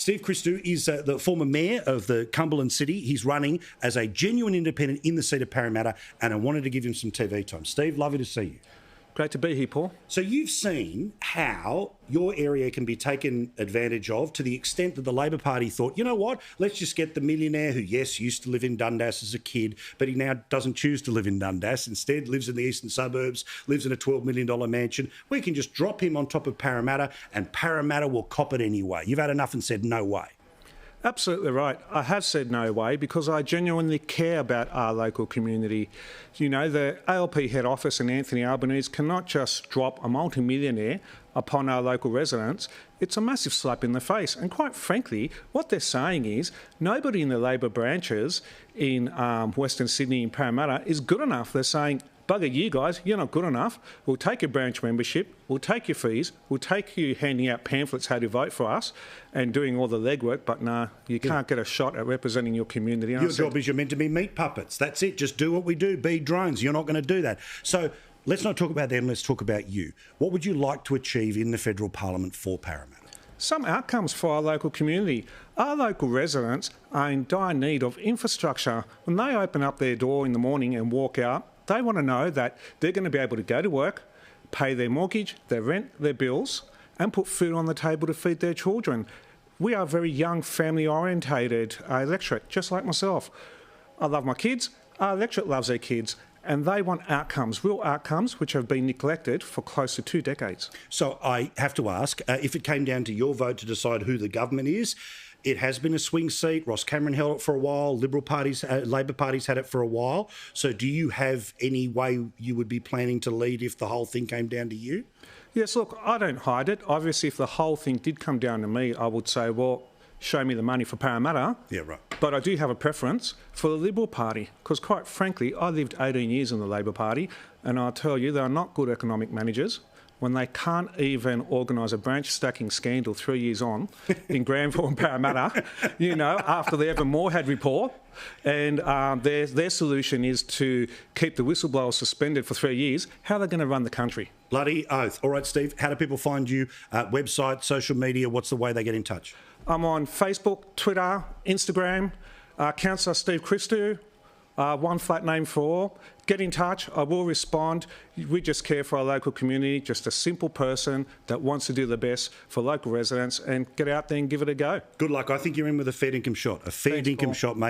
Steve Christou is the former mayor of the Cumberland City. He's running as a genuine independent in the seat of Parramatta, and I wanted to give him some TV time. Steve, lovely to see you. Great to be here, Paul. So you've seen how your area can be taken advantage of to the extent that the Labor Party thought, you know what, let's just get the millionaire who, yes, used to live in Dundas as a kid, but he now doesn't choose to live in Dundas. Instead, lives in the eastern suburbs, lives in a $12 million mansion. We can just drop him on top of Parramatta and Parramatta will cop it anyway. You've had enough and said no way. Absolutely right. I have said no way because I genuinely care about our local community. You know, the ALP head office in Anthony Albanese cannot just drop a multimillionaire upon our local residents. It's a massive slap in the face. And quite frankly, what they're saying is nobody in the Labor branches in Western Sydney and Parramatta is good enough. They're saying, bugger you guys, you're not good enough. We'll take your branch membership, we'll take your fees, we'll take you handing out pamphlets how to vote for us and doing all the legwork, but nah, you can't get a shot at representing your community. Your job is you're meant to be meat puppets. That's it. Just do what we do. Be drones. You're not going to do that. So let's not talk about them. Let's talk about you. What would you like to achieve in the federal parliament for Parramatta? Some outcomes for our local community. Our local residents are in dire need of infrastructure. When they open up their door in the morning and walk out, they want to know that they're going to be able to go to work, pay their mortgage, their rent, their bills, and put food on the table to feed their children. We are a very young, family-orientated electorate, just like myself. I love my kids, our electorate loves their kids, and they want outcomes, real outcomes, which have been neglected for close to 2 decades. So I have to ask, if it came down to your vote to decide who the government is, it has been a swing seat. Ross Cameron held it for a while. Liberal parties, Labor parties had it for a while. So do you have any way you would be planning to lead if the whole thing came down to you? Yes, look, I don't hide it. Obviously, if the whole thing did come down to me, I would say, well, show me the money for Parramatta. Yeah, right. But I do have a preference for the Liberal Party because, quite frankly, I lived 18 years in the Labor Party and I'll tell you, they are not good economic managers. When they can't even organise a branch stacking scandal 3 years on in Granville and Parramatta, you know, after the Evan Moore had report, and their solution is to keep the whistleblowers suspended for 3 years, how are they going to run the country? Bloody oath. All right, Steve, how do people find you? Website, social media, what's the way they get in touch? I'm on Facebook, Twitter, Instagram, Councillor Steve Christou. One flat name for all. Get in touch. I will respond. We just care for our local community, just a simple person that wants to do the best for local residents and get out there and give it a go. Good luck. I think you're in with a fair income shot. A fair income shot, mate.